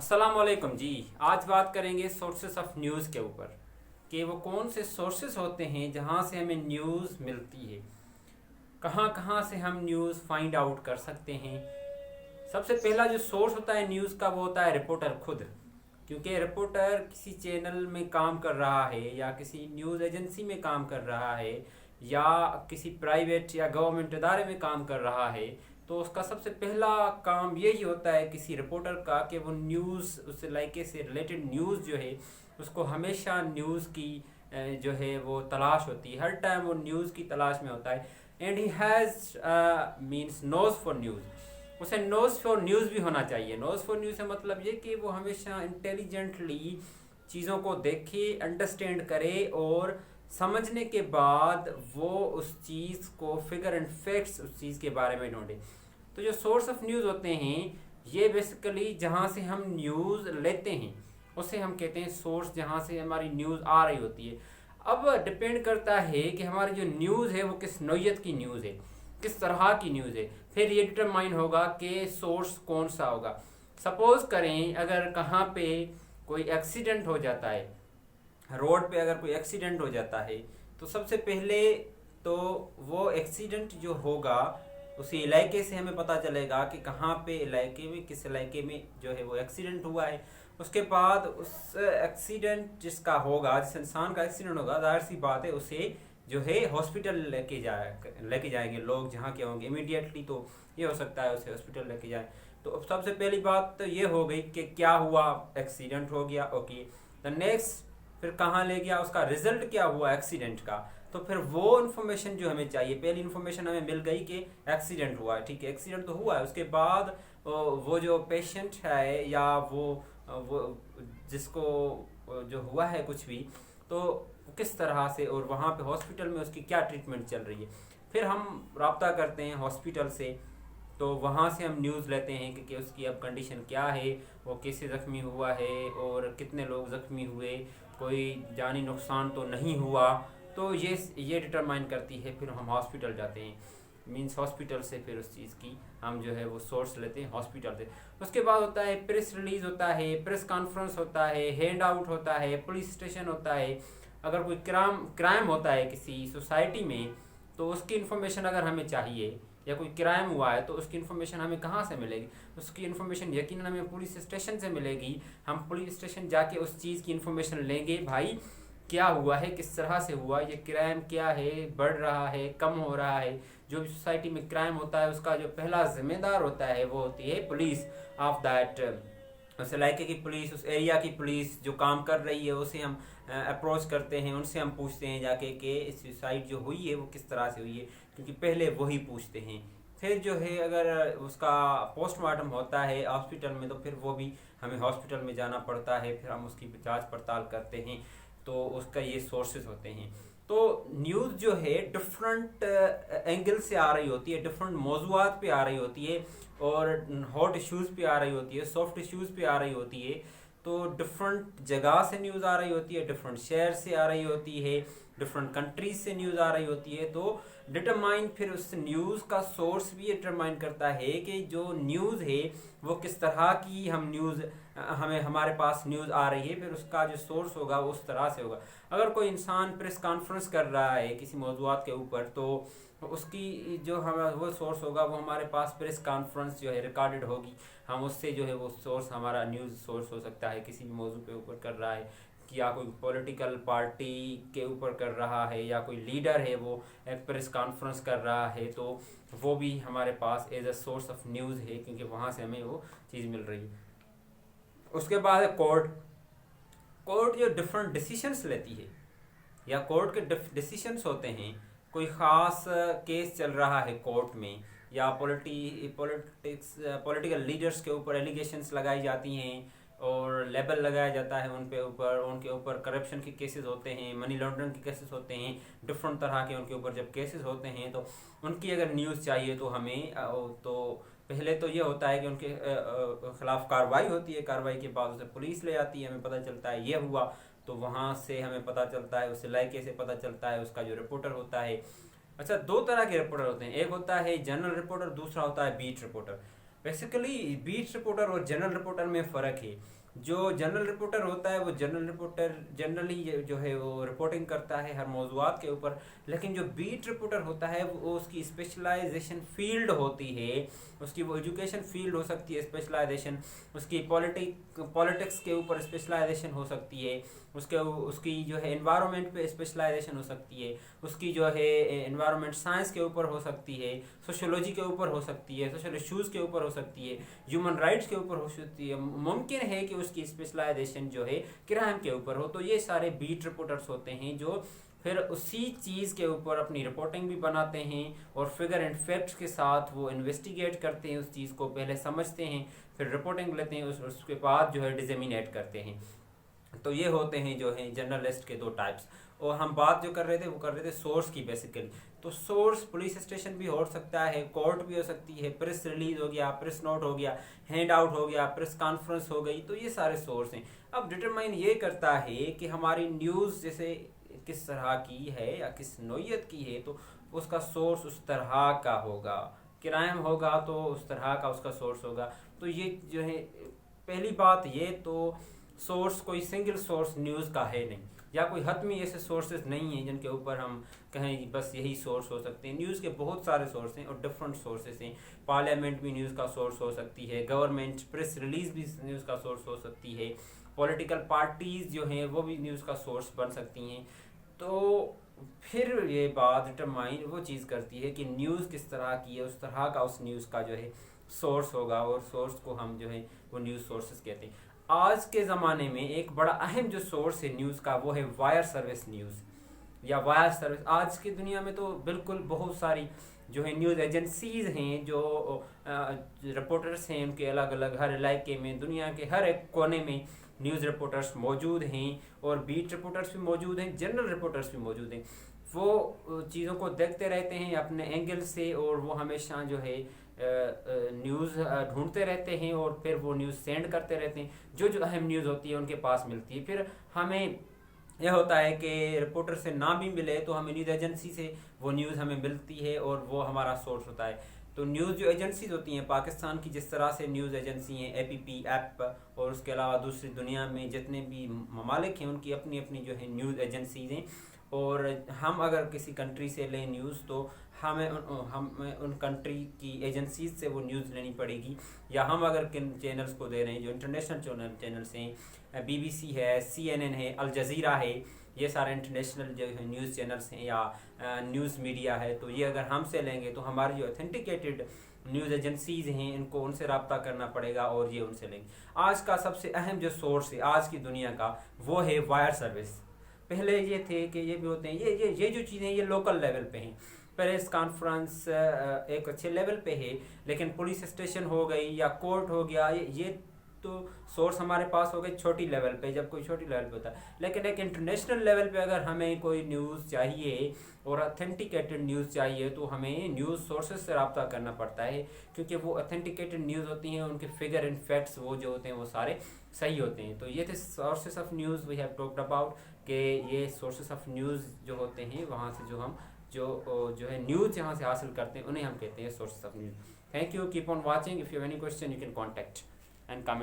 अस्सलाम वालेकुम जी। आज बात करेंगे सोर्सेस ऑफ न्यूज़ के ऊपर कि वो कौन से सोर्सेस होते हैं जहाँ से हमें न्यूज़ मिलती है, कहाँ कहाँ से हम न्यूज़ फाइंड आउट कर सकते हैं। सबसे पहला जो सोर्स होता है न्यूज़ का वो होता है रिपोर्टर खुद, क्योंकि रिपोर्टर किसी चैनल में काम कर रहा है या किसी न्यूज़ एजेंसी में काम कर रहा है या किसी प्राइवेट या गवर्नमेंट इदारे में काम कर रहा है, तो उसका सबसे पहला काम यही होता है किसी रिपोर्टर का कि वो न्यूज़ उस इलाके से रिलेटेड न्यूज़ जो है उसको हमेशा न्यूज़ की जो है वो तलाश होती है, हर टाइम वो न्यूज़ की तलाश में होता है। And he has means nose for news, उसे नोज फॉर न्यूज़ भी होना चाहिए। नोज फॉर न्यूज़ से मतलब ये कि वो हमेशा इंटेलिजेंटली चीज़ों को देखे, अंडरस्टैंड करे और समझने के बाद वो उस चीज़ को फिगर एंड फैक्ट्स उस चीज़ के बारे में ढूंढे। तो जो सोर्स ऑफ न्यूज़ होते हैं ये बेसिकली जहाँ से हम न्यूज़ लेते हैं उसे हम कहते हैं सोर्स, जहाँ से हमारी न्यूज़ आ रही होती है। अब डिपेंड करता है कि हमारी जो न्यूज़ है वो किस नौइयत की न्यूज़ है, किस तरह की न्यूज़ है, फिर ये डिटरमाइन होगा कि सोर्स कौन सा होगा। सपोज़ करें अगर कहाँ पे कोई एक्सीडेंट हो जाता है, रोड पे अगर कोई एक्सीडेंट हो जाता है, तो सबसे पहले तो वो एक्सीडेंट जो होगा उसी इलाके से हमें पता चलेगा कि कहाँ पे इलाके में, किस इलाके में जो है वो एक्सीडेंट हुआ है। उसके बाद उस एक्सीडेंट जिसका होगा, जिस इंसान का एक्सीडेंट होगा, जाहिर सी बात है उसे जो है हॉस्पिटल लेके जाएंगे लोग जहाँ के होंगे इमीडिएटली, तो ये हो सकता है उसे हॉस्पिटल लेके जाए। तो अब सबसे पहली बात तो ये हो गई कि क्या हुआ, एक्सीडेंट हो गया, ओके। द नेक्स्ट फिर कहाँ ले गया, उसका रिजल्ट क्या हुआ एक्सीडेंट का। तो फिर वो इन्फॉर्मेशन जो हमें चाहिए, पहली इन्फॉर्मेशन हमें मिल गई कि एक्सीडेंट हुआ है, ठीक है, एक्सीडेंट तो हुआ है। उसके बाद वो जो पेशेंट है या वो जिसको जो हुआ है कुछ भी, तो किस तरह से और वहाँ पे हॉस्पिटल में उसकी क्या ट्रीटमेंट चल रही है। फिर हम राब्ता करते हैं हॉस्पिटल से, तो वहाँ से हम न्यूज़ लेते हैं कि उसकी अब कंडीशन क्या है, वो कैसे ज़ख्मी हुआ है और कितने लोग ज़ख्मी हुए, कोई जानी नुकसान तो नहीं हुआ। तो ये डिटरमाइन करती है। फिर हम हॉस्पिटल जाते हैं, मींस हॉस्पिटल से फिर उस चीज़ की हम जो है वो सोर्स लेते हैं हॉस्पिटल से। उसके बाद होता है प्रेस रिलीज़ होता है, प्रेस कॉन्फ्रेंस होता है, हैंड आउट होता है, पुलिस स्टेशन होता है। अगर कोई क्राइम होता है किसी सोसाइटी में, तो उसकी इन्फॉर्मेशन अगर हमें चाहिए, या कोई क्राइम हुआ है तो उसकी इन्फॉर्मेशन हमें कहाँ से मिलेगी। उसकी इन्फॉर्मेशन यकीनन हमें पुलिस स्टेशन से मिलेगी। हम पुलिस स्टेशन जाके उस चीज़ की इन्फॉर्मेशन लेंगे, भाई क्या हुआ है, किस तरह से हुआ, ये क्राइम क्या है, बढ़ रहा है, कम हो रहा है। जो भी सोसाइटी में क्राइम होता है उसका जो पहला जिम्मेदार होता है वो होती है पुलिस ऑफ दैट, उस इलाके की पुलिस, उस एरिया की पुलिस जो काम कर रही है उसे हम अप्रोच करते हैं, उनसे हम पूछते हैं जाके कि सुसाइड जो हुई है वो किस तरह से हुई है, क्योंकि पहले वही पूछते हैं। फिर जो है अगर उसका पोस्टमार्टम होता है हॉस्पिटल में, तो फिर वो भी हमें हॉस्पिटल में जाना पड़ता है, फिर हम उसकी जांच पड़ताल करते हैं। तो उसका ये सोर्सेज होते हैं। तो न्यूज़ जो है डिफरेंट एंगल से आ रही होती है, डिफरेंट मौज़ूआत पे आ रही होती है, और हॉट इश्यूज़ पे आ रही होती है, सॉफ्ट इश्यूज़ पे आ रही होती है। तो डिफरेंट जगह से न्यूज़ आ रही होती है, डिफरेंट शहर से आ रही होती है, डिफरेंट कंट्रीज से न्यूज़ आ रही होती है। तो डिटरमाइन फिर उस न्यूज़ का सोर्स भी डिटरमाइन करता है कि जो न्यूज़ है वो किस तरह की हम न्यूज़ हमें हमारे पास न्यूज़ आ रही है, फिर उसका जो सोर्स होगा वो उस तरह से होगा। अगर कोई इंसान प्रेस कॉन्फ्रेंस कर रहा है किसी मौज़ूआत के ऊपर, तो उसकी जो हम वो सोर्स होगा वो हमारे पास प्रेस कॉन्फ्रेंस जो है रिकॉर्डेड होगी, हम उससे जो है वो सोर्स हमारा न्यूज़ सोर्स हो सकता है। किसी भी मौजू पे ऊपर कर रहा है, या कोई पॉलिटिकल पार्टी के ऊपर कर रहा है, या कोई लीडर है वो एक प्रेस कॉन्फ्रेंस कर रहा है, तो वो भी हमारे पास as a source of news है, क्योंकि वहाँ से हमें वो चीज़ मिल रही है। उसके बाद है कोर्ट। कोर्ट जो डिफरेंट डिसीशंस लेती है, या कोर्ट के डिसीशंस होते हैं, कोई ख़ास केस चल रहा है कोर्ट में, या पॉलिटिकल लीडर्स के ऊपर एलिगेशंस लगाई जाती हैं और लेबल लगाया जाता है उनके ऊपर करप्शन के केसेस होते हैं, मनी लॉन्ड्रिंग के केसेस होते हैं, डिफरेंट तरह के उनके ऊपर जब केसेस होते हैं, तो उनकी अगर न्यूज़ चाहिए तो हमें तो पहले तो ये होता है कि उनके खिलाफ कार्रवाई होती है, कार्रवाई के बाद उसे पुलिस ले आती है, हमें पता चलता है ये हुआ, तो वहाँ से हमें पता चलता है, उस इलाके से पता चलता है, उसका जो रिपोर्टर होता है। अच्छा, दो तरह के रिपोर्टर होते हैं, एक होता है जनरल रिपोर्टर, दूसरा होता है beat reporter. Basically beat reporter और जनरल रिपोर्टर में फ़र्क है। जो जनरल रिपोर्टर होता है वो जनरल रिपोर्टर जनरली जो है वो रिपोर्टिंग करता है हर मौज़ूआत के ऊपर, लेकिन जो बीट रिपोर्टर होता है वो उसकी स्पेशलाइजेशन फील्ड होती है, उसकी वो एजुकेशन फील्ड हो सकती है स्पेशलाइजेशन, उसकी पॉलिटिक्स के ऊपर स्पेशलाइजेशन हो सकती है, उसकी जो है एनवायरनमेंट पे स्पेशलाइजेशन हो सकती है, उसकी जो है एनवायरनमेंट साइंस के ऊपर हो सकती है, सोशियोलॉजी के ऊपर हो सकती है, सोशल इश्यूज़ के ऊपर हो सकती है, ह्यूमन राइट्स के ऊपर हो सकती है। मुमकिन है कि उसकी स्पेशलाइजेशन जो है क्राइम के ऊपर हो। तो ये सारे बीट रिपोर्टर्स होते हैं जो फिर उसी चीज़ के ऊपर अपनी रिपोर्टिंग भी बनाते हैं और फिगर एंड फैक्ट्स के साथ वो इन्वेस्टिगेट करते हैं, उस चीज़ को पहले समझते हैं, फिर रिपोर्टिंग लेते हैं, उसके बाद जो है डिसेमिनेट करते हैं। तो ये होते हैं जो हैं जर्नलिस्ट के दो टाइप्स। और हम बात जो कर रहे थे वो कर रहे थे सोर्स की बेसिकली। तो सोर्स पुलिस स्टेशन भी हो सकता है, कोर्ट भी हो सकती है, प्रेस रिलीज हो गया, प्रेस नोट हो गया, हैंड आउट हो गया, प्रेस कॉन्फ्रेंस हो गई, तो ये सारे सोर्स हैं। अब डिटरमाइन ये करता है कि हमारी न्यूज़ जैसे किस तरह की है या किस नोयत की है, तो उसका सोर्स उस तरह का होगा। क्राइम होगा तो उस तरह का उसका सोर्स होगा। तो ये जो है पहली बात, ये तो सोर्स कोई सिंगल सोर्स न्यूज़ का है नहीं, या कोई हतमी ऐसे सोर्सेज नहीं हैं जिनके ऊपर हम कहें बस यही सोर्स हो सकते हैं। न्यूज़ के बहुत सारे सोर्स हैं और डिफरेंट सोर्सेज हैं। पार्लियामेंट भी न्यूज़ का सोर्स हो सकती है, गवर्नमेंट प्रेस रिलीज भी न्यूज़ का सोर्स हो सकती है, पॉलिटिकल पार्टीज़ जो हैं वो भी न्यूज़ का सोर्स बन सकती हैं। तो फिर ये बात डिटरमाइन वो चीज़ करती है कि न्यूज़ किस तरह की है, उस तरह का उस न्यूज़ का जो है सोर्स होगा, और सोर्स को हम जो है वो न्यूज़ सोर्सेज कहते हैं। आज के ज़माने में एक बड़ा अहम जो सोर्स है न्यूज़ का वो है वायर सर्विस न्यूज़ या वायर सर्विस। आज की दुनिया में तो बिल्कुल बहुत सारी जो है न्यूज़ एजेंसीज़ हैं, जो रिपोर्टर्स हैं, उनके अलग अलग हर इलाके में दुनिया के हर एक कोने में न्यूज़ रिपोर्टर्स मौजूद हैं, और बीट रिपोर्टर्स भी मौजूद हैं, जनरल रिपोर्टर्स भी मौजूद हैं। वो चीज़ों को देखते रहते हैं अपने एंगल से, और वो हमेशा जो है न्यूज़ ढूंढते रहते हैं, और फिर वो न्यूज़ सेंड करते रहते हैं। जो जो अहम न्यूज़ होती है उनके पास मिलती है। फिर हमें यह होता है कि रिपोर्टर से ना भी मिले तो हमें न्यूज़ एजेंसी से वो न्यूज़ हमें मिलती है, और वो हमारा सोर्स होता है। तो न्यूज़ जो एजेंसीज होती हैं पाकिस्तान की, जिस तरह से न्यूज़ एजेंसी हैं APP ऐप, और उसके अलावा दूसरी दुनिया में जितने भी ममालिक हैं उनकी अपनी अपनी जो है न्यूज़ एजेंसीज हैं। और हम अगर किसी कंट्री से लें न्यूज़ तो हमें उन कंट्री की एजेंसीज से वो न्यूज़ लेनी पड़ेगी, या हम अगर किन चैनल्स को दे रहे हैं जो इंटरनेशनल चैनल्स हैं, BBC है, CNN है, अल जज़ीरा है, ये सारे इंटरनेशनल जो है न्यूज़ चैनल्स हैं, या न्यूज़ मीडिया है, तो ये अगर हमसे लेंगे तो हमारी जो ऑथेंटिकेटेड न्यूज़ एजेंसीज हैं इनको उनसे रब्ता करना पड़ेगा, और ये उनसे लेंगे। आज का सबसे अहम जो सोर्स है आज की दुनिया का वो है वायर सर्विस। पहले ये थे कि ये भी होते हैं, ये जो चीज़ें ये लोकल लेवल पे हैं। प्रेस कॉन्फ्रेंस एक अच्छे लेवल पे है, लेकिन पुलिस स्टेशन हो गई या कोर्ट हो गया, ये तो सोर्स हमारे पास हो गए छोटी लेवल पे, जब कोई छोटी लेवल पे होता है। लेकिन एक इंटरनेशनल लेवल पे अगर हमें कोई न्यूज़ चाहिए और ऑथेंटिकेटेड न्यूज़ चाहिए तो हमें न्यूज़ सोर्सेज से रब्ता करना पड़ता है, क्योंकि वो ऑथेंटिकेटेड न्यूज़ होती हैं, उनके फिगर एंड फैक्ट्स वो जो होते हैं वो सारे सही होते हैं। तो ये थे sources of news we have talked about, कि ये सोर्सेज ऑफ न्यूज़ जो होते हैं वहाँ से जो हम जो है न्यूज़ यहाँ से हासिल करते हैं उन्हें हम कहते हैं sources of news. Thank you, keep on watching. If you have any question you can contact and comment.